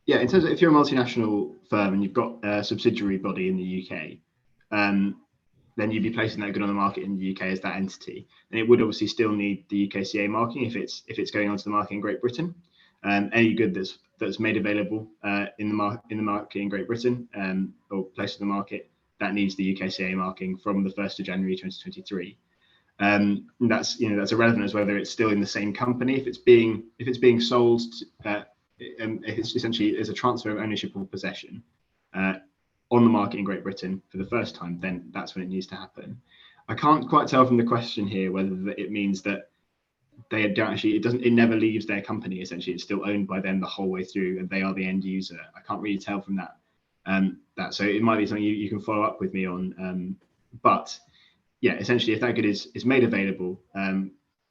yeah, in terms of if you're a multinational firm and you've got a subsidiary body in the UK, then you'd be placing that good on the market in the UK as that entity, and it would obviously still need the UKCA marking if it's going onto the market in Great Britain. Any good that's made available in the market in Great Britain or placed on the market, that needs the UKCA marking from the 1st of January 2023. That's irrelevant as whether it's still in the same company. If it's being sold, it's essentially as a transfer of ownership or possession on the market in Great Britain for the first time, then that's when it needs to happen. I can't quite tell from the question here whether it means that they don't actually, it never leaves their company. Essentially, it's still owned by them the whole way through, and they are the end user. I can't really tell from that. So it might be something you can follow up with me on. But yeah, essentially, if that good is made available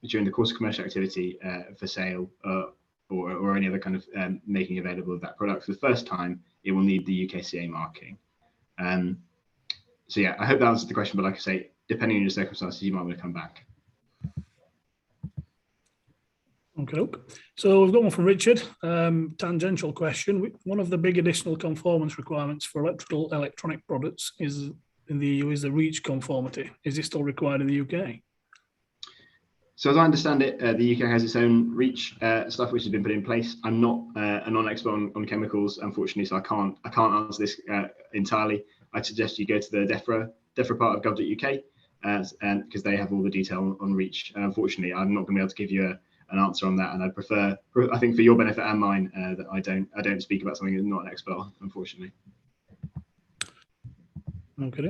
during the course of commercial activity for sale or any other kind of making available of that product for the first time, it will need the UKCA marking. So yeah, I hope that answers the question, but like I say, depending on your circumstances, you might want to come back. Okay, so we've got one from Richard. Tangential question. One of the big additional conformance requirements for electronic products is in the EU is the REACH conformity. Is this still required in the UK? So as I understand it, the UK has its own REACH stuff which has been put in place. I'm not a non-expert on chemicals, unfortunately, so I can't answer this entirely. I'd suggest you go to the DEFRA part of gov.uk, and because they have all the detail on REACH. Unfortunately, I'm not going to be able to give you an answer on that. And I prefer, I think for your benefit and mine, that I don't speak about something I'm not an expert on, unfortunately. Okay.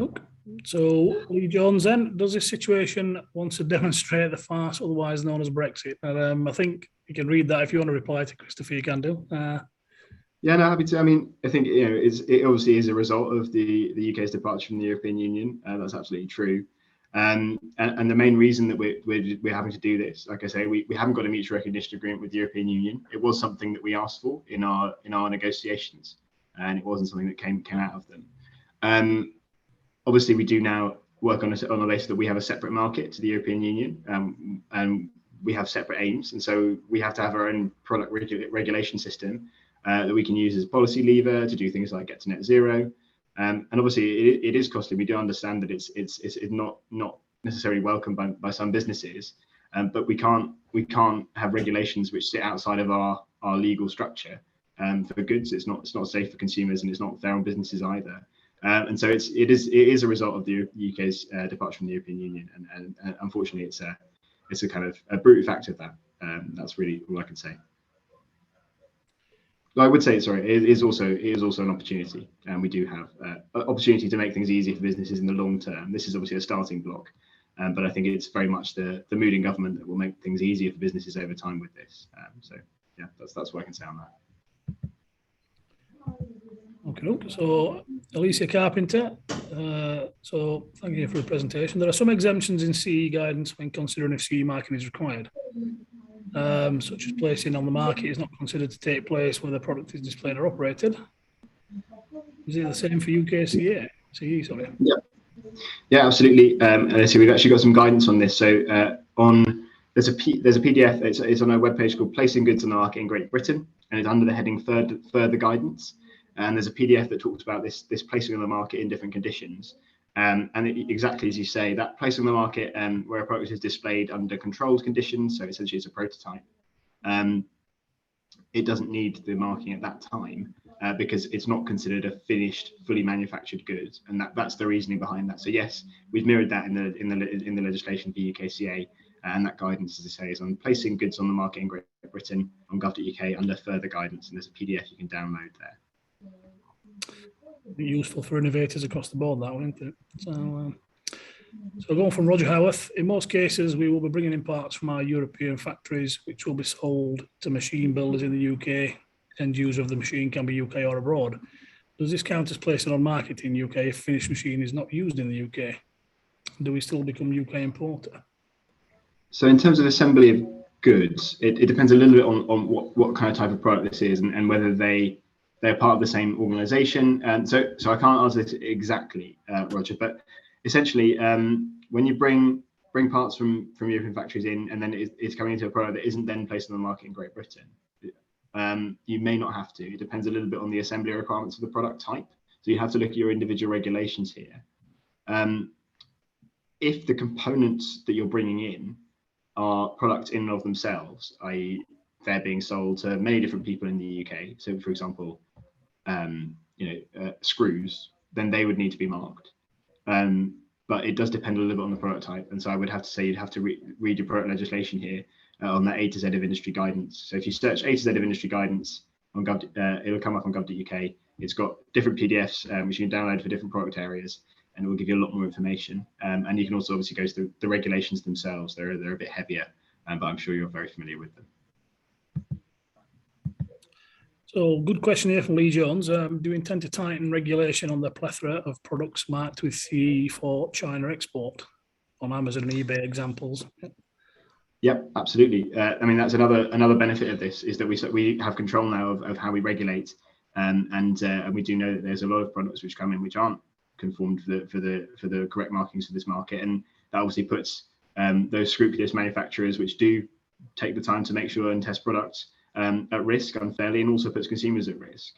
So, Lee Jones, then, does this situation want to demonstrate the farce otherwise known as Brexit? And I think you can read that if you want to reply to Christopher, you can do. Yeah, no, happy to. I mean, I think it obviously is a result of the UK's departure from the European Union. That's absolutely true. And the main reason that we're having to do this, like I say, we haven't got a mutual recognition agreement with the European Union. It was something that we asked for in our negotiations, and it wasn't something that came out of them. Obviously, we do now work on the basis that we have a separate market to the European Union, and we have separate aims, and so we have to have our own product regulation system that we can use as a policy lever to do things like get to net zero. And obviously, it is costly. We do understand that it's not necessarily welcomed by some businesses, but we can't have regulations which sit outside of our legal structure for goods. It's not safe for consumers, and it's not fair on businesses either. And so it is a result of the UK's departure from the European Union, and unfortunately, it's a kind of a brute fact of that. That's really all I can say. I would say, sorry, it is also an opportunity, and we do have an opportunity to make things easier for businesses in the long term. This is obviously a starting block, but I think it's very much the mood in government that will make things easier for businesses over time with this. So yeah, that's what I can say on that. Okay, so Alicia Carpenter, so thank you for the presentation. There are some exemptions in CE guidance when considering if CE marking is required, such as placing on the market is not considered to take place where the product is displayed or operated. Is it the same for UKCA? CE, sorry. Yeah, absolutely. So we've actually got some guidance on this. So there's a PDF. It's on a webpage called "Placing Goods on the Market in Great Britain," and it's under the heading "Further Guidance." And there's a PDF that talks about this placing on the market in different conditions. Exactly as you say, that placing on the market where a product is displayed under controlled conditions, so essentially it's a prototype, it doesn't need the marking at that time because it's not considered a finished, fully manufactured good, and that's the reasoning behind that. So yes, we've mirrored that in the legislation for UKCA, and that guidance, as I say, is on placing goods on the market in Great Britain on gov.uk under further guidance, and there's a PDF you can download there. Be useful for innovators across the board, that one, isn't it? So going from Roger Howarth, in most cases, we will be bringing in parts from our European factories, which will be sold to machine builders in the UK. End user of the machine can be UK or abroad. Does this count as placing on market in UK if finished machine is not used in the UK? Do we still become UK importer? So in terms of assembly of goods, it depends a little bit on what kind of type of product this is and whether they're part of the same organization. So I can't answer this exactly, Roger, but essentially when you bring parts from European factories in and then it's coming into a product that isn't then placed on the market in Great Britain, you may not have to. It depends a little bit on the assembly requirements of the product type. So you have to look at your individual regulations here. If the components that you're bringing in are products in and of themselves, i.e. they're being sold to many different people in the UK. So for example, screws, then they would need to be marked. But it does depend a little bit on the product type. And so I would have to say you'd have to read your product legislation here on that A to Z of industry guidance. So if you search A to Z of industry guidance on Gov, it'll come up on gov.uk. It's got different PDFs which you can download for different product areas, and it will give you a lot more information. And you can also obviously go to the regulations themselves. They're a bit heavier, but I'm sure you're very familiar with them. So good question here from Lee Jones. Do you intend to tighten regulation on the plethora of products marked with CE for China export on Amazon and eBay examples? Yep, absolutely. I mean, that's another benefit of this is that we have control now of how we regulate, and we do know that there's a lot of products which come in which aren't conformed for the correct markings for this market, and that obviously puts those scrupulous manufacturers which do take the time to make sure and test products at risk unfairly, and also puts consumers at risk.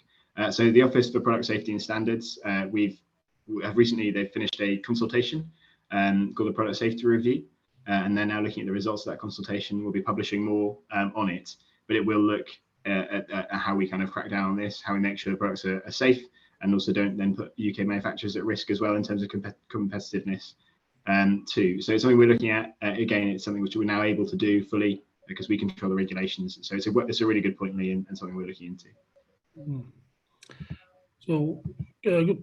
So the Office for Product Safety and Standards, they've finished a consultation called the Product Safety Review, and they're now looking at the results of that consultation. We'll be publishing more on it, but it will look at how we kind of crack down on this, how we make sure the products are safe, and also don't then put UK manufacturers at risk as well in terms of competitiveness too. So it's something we're looking at. Again, it's something which we're now able to do fully because we control the regulations. So it's a really good point, Lee, and something we're looking into. So,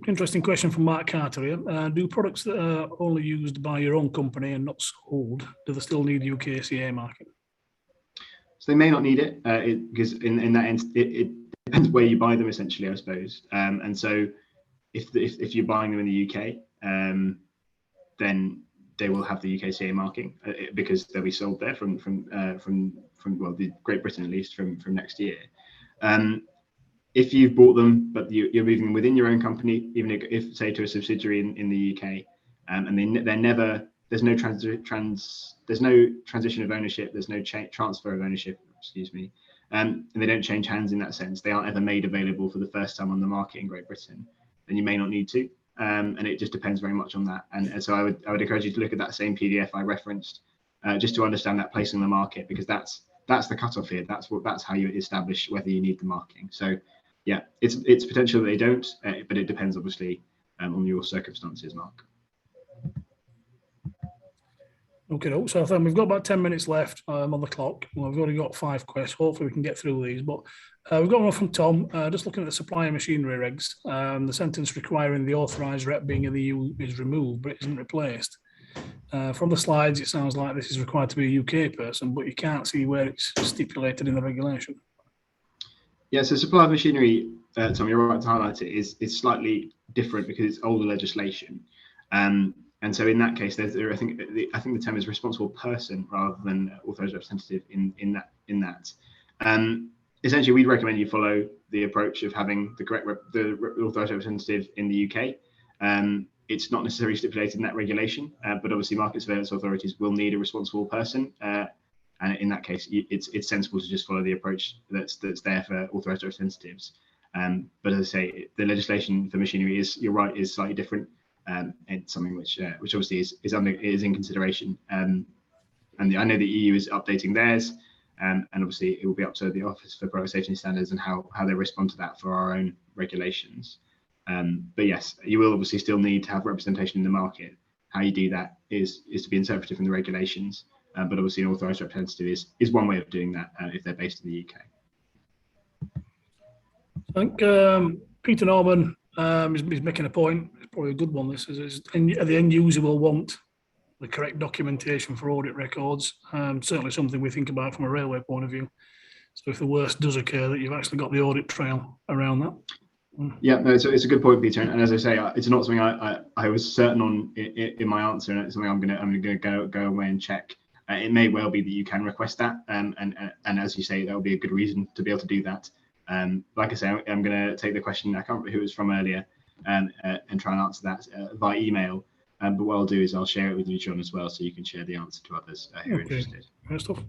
interesting question from Mark Carter here. Do products that are only used by your own company and not sold, do they still need UKCA marking? So they may not need it, because in that end, it depends where you buy them, essentially, I suppose. And so if you're buying them in the UK, then they will have the UKCA marking because they'll be sold there from the Great Britain, at least from next year. If you've bought them, but you're moving them within your own company, even if say to a subsidiary in the UK, and they're never, there's no transition of ownership, there's no transfer of ownership, excuse me, and they don't change hands in that sense. They aren't ever made available for the first time on the market in Great Britain. Then you may not need to, and it just depends very much on that. And so I would encourage you to look at that same PDF I referenced, just to understand that place in the market, because that's the cutoff here. That's how you establish whether you need the marking. So yeah, it's potential that they don't, but it depends obviously on your circumstances, Mark. Okay, so I think we've got about 10 minutes left on the clock. Well, we've already got 5 questions. Hopefully we can get through these, but we've got one from Tom, just looking at the supplier machinery regs. The sentence requiring the authorised rep being in the EU is removed, but it isn't replaced. From the slides, it sounds like this is required to be a UK person, but you can't see where it's stipulated in the regulation. Yeah, so supplier machinery, Tom, you're right to highlight it, is slightly different because it's older legislation. And so in that case, I think the term is responsible person rather than authorised representative in that. Essentially, we'd recommend you follow the approach of having the correct authorised representative in the UK. It's not necessarily stipulated in that regulation, but obviously market surveillance authorities will need a responsible person. And in that case, it's sensible to just follow the approach that's there for authorised representatives. But as I say, the legislation for machinery is slightly different. It's something which obviously is in consideration. And I know the EU is updating theirs, and obviously it will be up to the Office for Product Safety Standards and how they respond to that for our own regulations. But yes, you will obviously still need to have representation in the market. How you do that is to be interpreted from the regulations. But obviously an authorised representative is one way of doing that if they're based in the UK. I think Peter Norman is making a point. It's probably a good one. This is the end user will want the correct documentation for audit records. Certainly something we think about from a railway point of view. So if the worst does occur, that you've actually got the audit trail around that. Yeah, no, it's a good point, Peter. And as I say, it's not something I was certain on in my answer, and it's something I'm gonna go away and check. It may well be that you can request that, and as you say, that would be a good reason to be able to do that. Like I say, I'm going to take the question, I can't remember who it was from earlier, and try and answer that via email. But what I'll do is I'll share it with you, John, as well, so you can share the answer to others who are interested. Great stuff.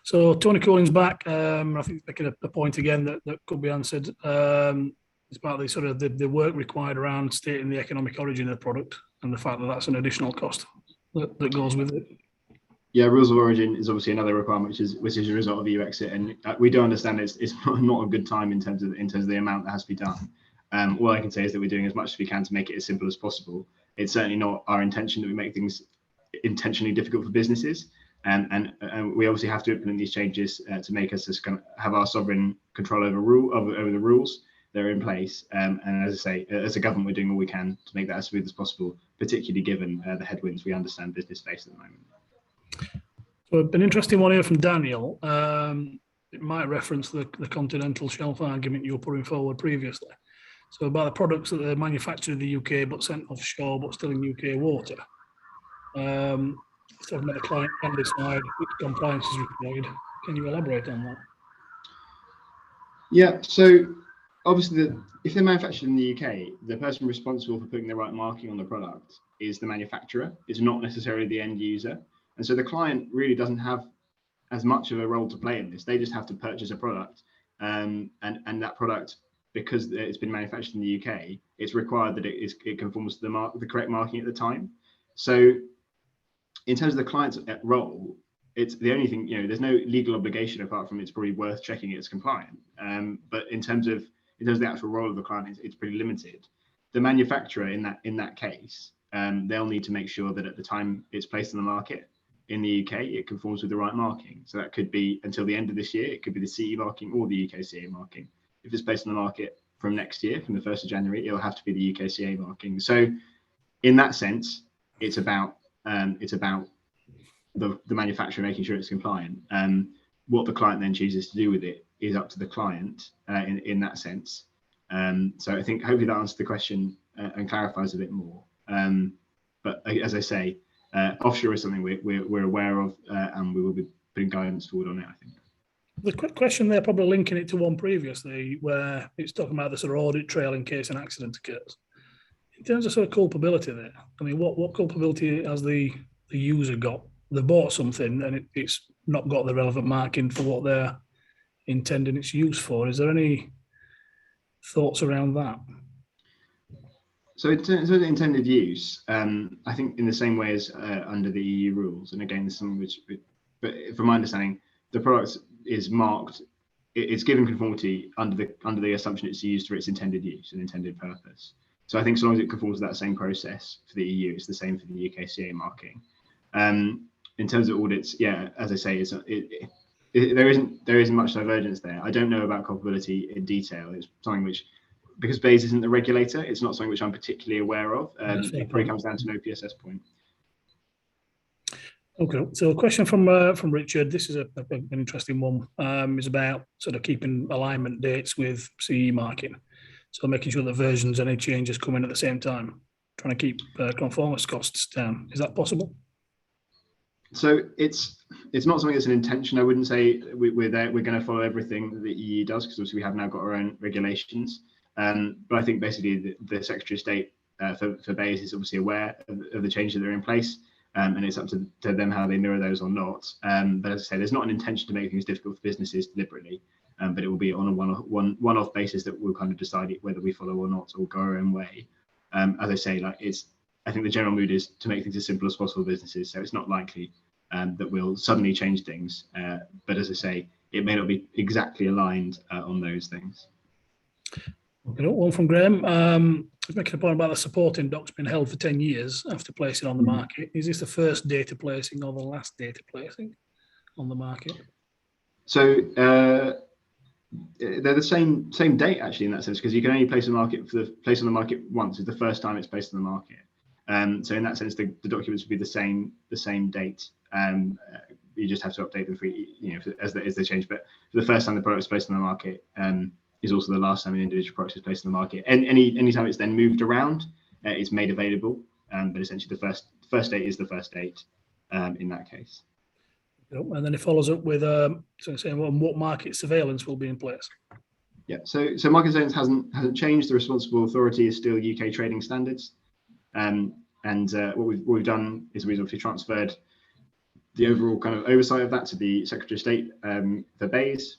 So Tony Cooling's back. I think making a point again that could be answered. It's about the sort of the work required around stating the economic origin of the product and the fact that that's an additional cost that goes with it. Yeah, rules of origin is obviously another requirement, which is a result of EU exit, and we do understand it's not a good time in terms of the amount that has to be done. All I can say is that we're doing as much as we can to make it as simple as possible. It's certainly not our intention that we make things intentionally difficult for businesses, and we obviously have to implement these changes to make us just kind of have our sovereign control over the rules that are in place. And as I say, as a government, we're doing all we can to make that as smooth as possible, particularly given the headwinds we understand business face at the moment. So an interesting one here from Daniel. It might reference the continental shelf argument you were putting forward previously. So about the products that are manufactured in the UK but sent offshore but still in UK water. So the client can decide which compliance is required. Can you elaborate on that? Yeah, so obviously if they're manufactured in the UK, the person responsible for putting the right marking on the product is the manufacturer. It's not necessarily the end user. And so the client really doesn't have as much of a role to play in this. They just have to purchase a product, and that product, because it's been manufactured in the UK, it's required that it conforms to the correct marking at the time. So in terms of the client's role, it's the only thing, there's no legal obligation apart from it's probably worth checking it's compliant. But in terms of the actual role of the client, it's pretty limited. The manufacturer in that case, they'll need to make sure that at the time it's placed in the market, in the UK, it conforms with the right marking. So that could be until the end of this year, it could be the CE marking or the UKCA marking. If it's placed on the market from next year, from the 1st of January, it'll have to be the UKCA marking. So in that sense, it's about the manufacturer making sure it's compliant. What the client then chooses to do with it is up to the client in that sense. So I think hopefully that answers the question and clarifies a bit more. But as I say, offshore is something we're aware of, and we will be putting guidance forward on it, I think. The quick question there, probably linking it to one previously, where it's talking about the sort of audit trail in case an accident occurs. In terms of sort of culpability there, I mean, what culpability has the user got? They bought something and it's not got the relevant marking for what they're intending its use for. Is there any thoughts around that? So in terms of the intended use, I think in the same way as under the EU rules, and again, this is something which, but from my understanding, the product is marked, it's given conformity under the assumption it's used for its intended use and intended purpose. So I think so long as it conforms to that same process for the EU, it's the same for the UKCA marking. In terms of audits, yeah, as I say, there isn't much divergence there. I don't know about culpability in detail. It's something which, because BEIS isn't the regulator, it's not something which I'm particularly aware of. It probably comes down to an OPSS point. Okay, so a question from Richard. This is an interesting one. Is about sort of keeping alignment dates with CE marking. So making sure that versions, any changes come in at the same time, trying to keep conformance costs down. Is that possible? So it's not something that's an intention. I wouldn't say we're going to follow everything that the EU does, because obviously we have now got our own regulations. But I think basically the Secretary of State for BEIS is obviously aware of the changes that are in place, and it's up to them how they mirror those or not. But as I say, there's not an intention to make things difficult for businesses deliberately, but it will be on a one-off basis that we'll kind of decide whether we follow or not, or go our own way. As I say, I think the general mood is to make things as simple as possible for businesses. So it's not likely that we'll suddenly change things. But as I say, it may not be exactly aligned on those things. Okay, one from Graham. Making a point about the supporting docs being held for 10 years after placing on the market. Is this the first data placing or the last data placing on the market? So they're the same date actually in that sense, because you can only place on the market once. It's the first time it's placed on the market. So in that sense, the documents would be the same date. You just have to update them for as they change. But for the first time the product is placed on the market, is also the last time an individual product is placed on the market. And any time it's then moved around, it's made available. But essentially, the first date is the first date in that case. And then it follows up with saying what market surveillance will be in place. Yeah. So market surveillance hasn't changed. The responsible authority is still UK trading standards. And what we've done is we've obviously transferred the overall kind of oversight of that to the Secretary of State for BEIS,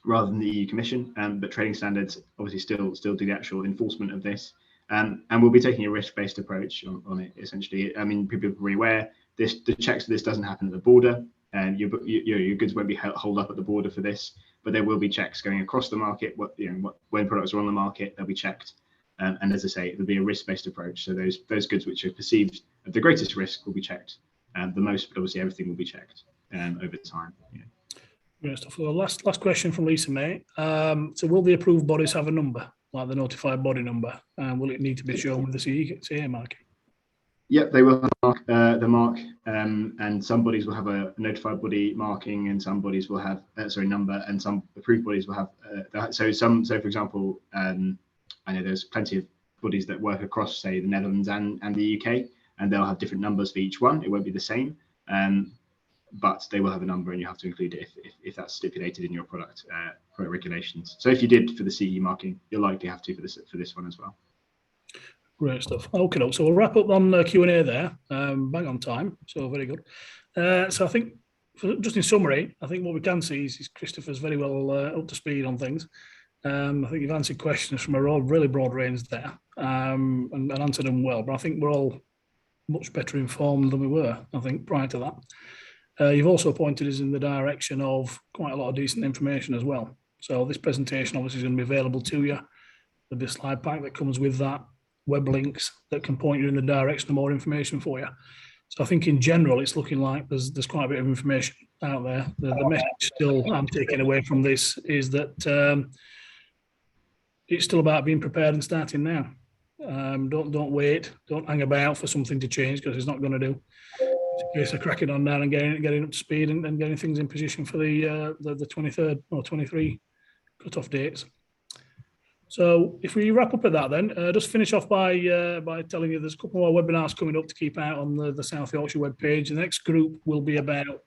rather than the EU Commission, but trading standards obviously still do the actual enforcement of this, and we'll be taking a risk-based approach on it. Essentially, I mean, people are probably aware the checks for this doesn't happen at the border, and your goods won't be held up at the border for this, but there will be checks going across the market. When products are on the market, they'll be checked, and as I say, it'll be a risk-based approach. So those goods which are perceived of the greatest risk will be checked, the most, but obviously everything will be checked over time. Yeah. Great stuff. Well, last question from Lisa May. So will the approved bodies have a number, like the notified body number? Will it need to be shown with the CE marking? Yep, they will have the mark, and some bodies will have a notified body marking, and some bodies will have number, and some approved bodies will have so for example, I know there's plenty of bodies that work across, say, the Netherlands and the UK, and they'll have different numbers for each one. It won't be the same. But they will have a number, and you have to include it if that's stipulated in your product regulations. So if you did for the CE marking, you'll likely have to for this one as well. Great stuff. Okay, so we'll wrap up on Q&A there. Bang on time, so very good. So I think, just in summary, I think what we can see is Christopher's very well up to speed on things. I think you've answered questions from a really broad range there, and answered them well. But I think we're all much better informed than we were, I think, prior to that. You've also pointed us in the direction of quite a lot of decent information as well. So this presentation obviously is going to be available to you with this slide pack that comes with that, web links that can point you in the direction of more information for you. So I think in general, it's looking like there's quite a bit of information out there. The message still I'm taking away from this is that it's still about being prepared and starting now. Don't wait. Don't hang about for something to change, because it's not going to do. It's a case of cracking on now and getting up to speed and getting things in position for the 23rd or 23 cut-off dates. So if we wrap up at that, then just finish off by telling you there's a couple more webinars coming up to keep out on the South Yorkshire webpage. The next group will be about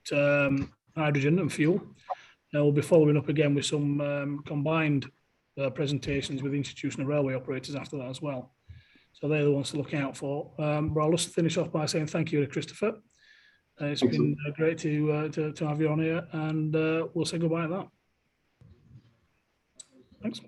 hydrogen and fuel. We'll be following up again with some combined presentations with institutional railway operators after that as well. So they're the ones to look out for. But I'll just finish off by saying thank you to Christopher. It's been great to have you on here, and we'll say goodbye at that. Thanks.